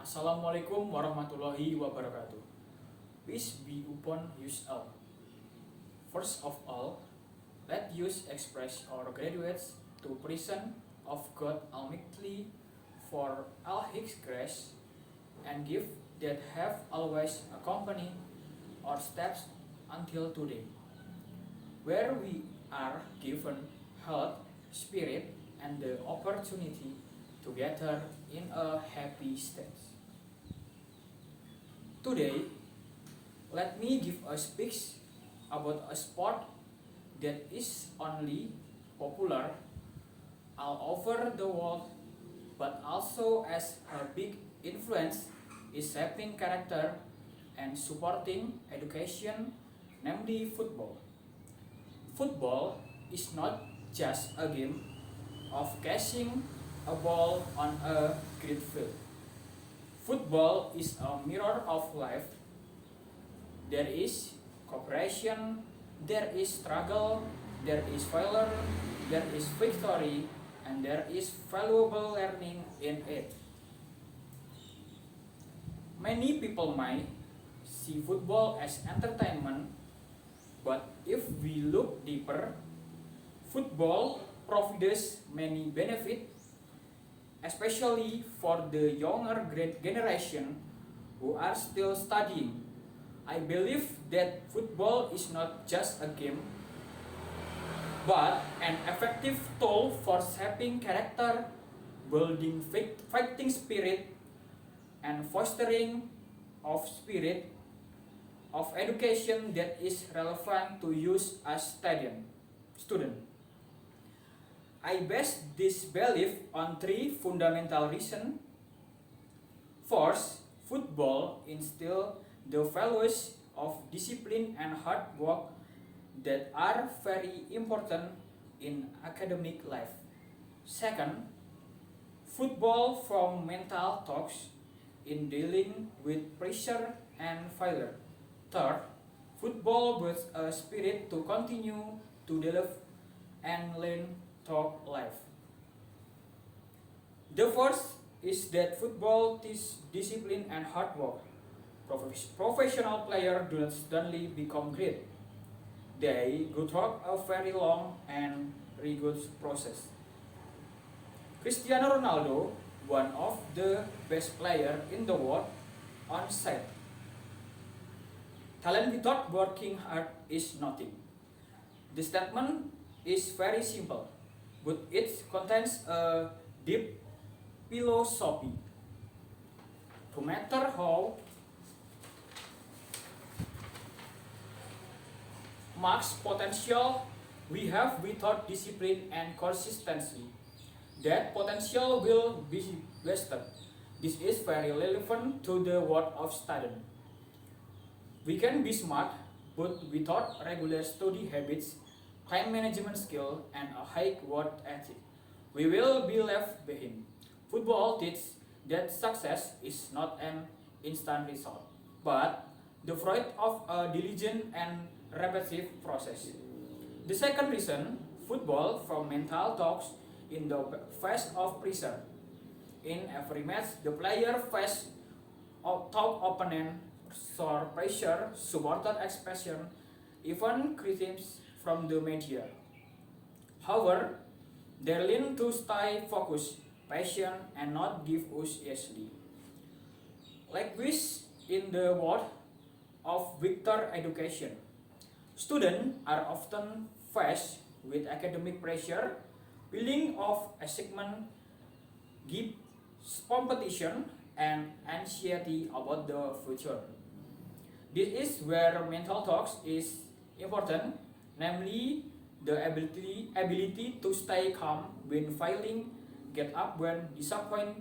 Assalamualaikum warahmatullahi wabarakatuh. Peace be upon you all. First of all, let us express our gratitude to present of God Almighty for all His grace and gift that have always accompanied our steps until today, where we are given health, spirit, and the opportunity to gather in a happy state. Today, let me give a speech about a sport that is only popular all over the world, but also as a big influence is shaping character and supporting education, namely football. Football is not just a game of catching a ball on a great field. Football is a mirror of life. There is cooperation, there is struggle, there is failure, there is victory, and there is valuable learning in it. Many people might see football as entertainment, but if we look deeper, football provides many benefits, especially for the younger generation who are still studying. I believe that football is not just a game, but an effective tool for shaping character, building fighting spirit, and fostering of spirit of education that is relevant to use as student. I base this belief on three fundamental reasons. First, football instills the values of discipline and hard work that are very important in academic life. Second, football from mental talks in dealing with pressure and failure. Third, football builds a spirit to continue to develop and learn through life. The first is that football teaches discipline and hard work. Professional players do not suddenly become great. They go through a very long and rigorous process. Cristiano Ronaldo, one of the best players in the world, on said, "Talent without working hard is nothing." The statement is very simple, but it contains a deep philosophy. No matter how much potential we have without discipline and consistency, that potential will be wasted. This is very relevant to the world of study. We can be smart, but without regular study habits, time management skill, and a high work ethic, we will be left behind. Football teaches that success is not an instant result, but the fruit of a diligent and repetitive process. The second reason, football from mental talks in the face of pressure. In every match, the player face top opponent, sore pressure, supporter expectation, even criticism from the media. However, they learn to stay focused, patient, and not give up easily. Likewise, in the world of Victor education, students are often faced with academic pressure, feeling of achievement, give competition, and anxiety about the future. This is where mental talks is important, namely the ability to stay calm when failing, get up when disappointed,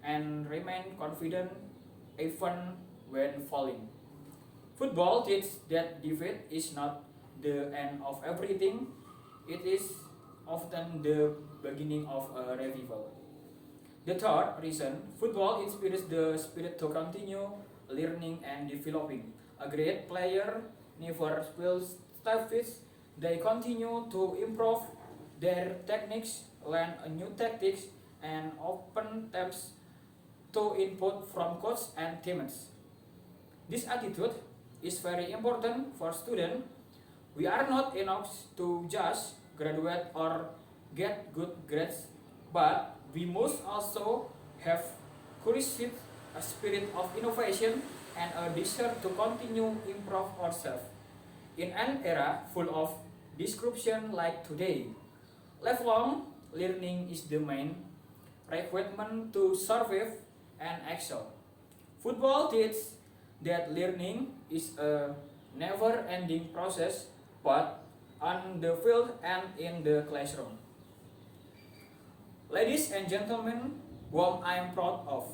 and remain confident even when falling. Football teaches that defeat is not the end of everything, it is often the beginning of a revival. The third reason, football inspires the spirit to continue learning and developing. A great player never feels selfish, they continue to improve their techniques, learn new tactics, and often times to input from coach and teammates. This attitude is very important for students. We are not enough to just graduate or get good grades, but we must also have curiosity, a spirit of innovation, and a desire to continue improve ourselves. In an era full of disruption like today, lifelong learning is the main requirement to survive and excel. Football teaches that learning is a never-ending process, but on the field and in the classroom. Ladies and gentlemen, whom I am proud of.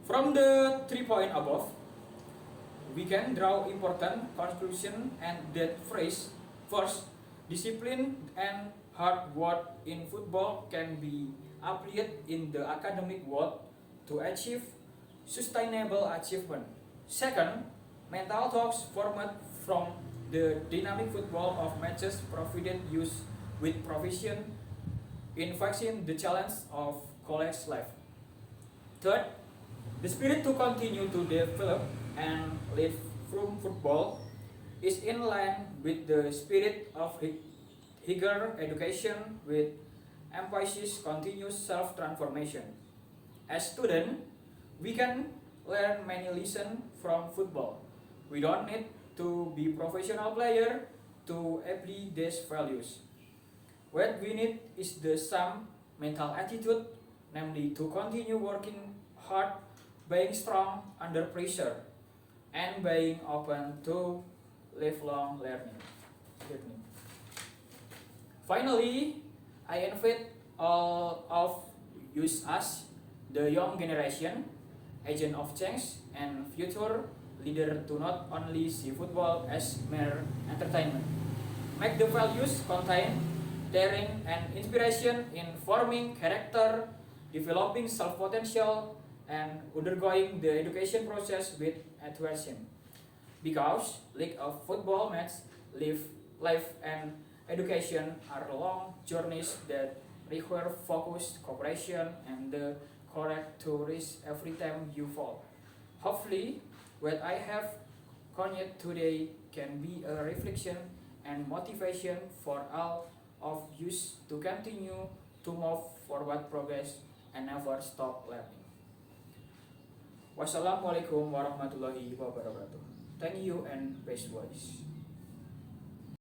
From the 3 point above, we can draw important conclusion and that phrase first, discipline and hard work in football can be applied in the academic world to achieve sustainable achievement. Second, mental talks formed from the dynamic football of matches provided use with provision in facing the challenge of college life. Third, the spirit to continue to develop and live from football is in line with the spirit of higher education with emphasis continuous self-transformation. As students, we can learn many lessons from football. We don't need to be professional player to apply these values. What we need is the same mental attitude, namely to continue working hard, being strong under pressure, and being open to lifelong learning. Finally, I invite all of you as the young generation, agent of change and future leader to not only see football as mere entertainment. Make the values contain daring and inspiration in forming character, developing self-potential, and undergoing the education process with enthusiasm. Because like a football match, life and education are long journeys that require focus, cooperation, and the courage to rise every time you fall. Hopefully, what I have conveyed today can be a reflection and motivation for all of you to continue to move forward progress and never stop learning. Wassalamualaikum warahmatullahi wabarakatuh. Thank you and best wishes.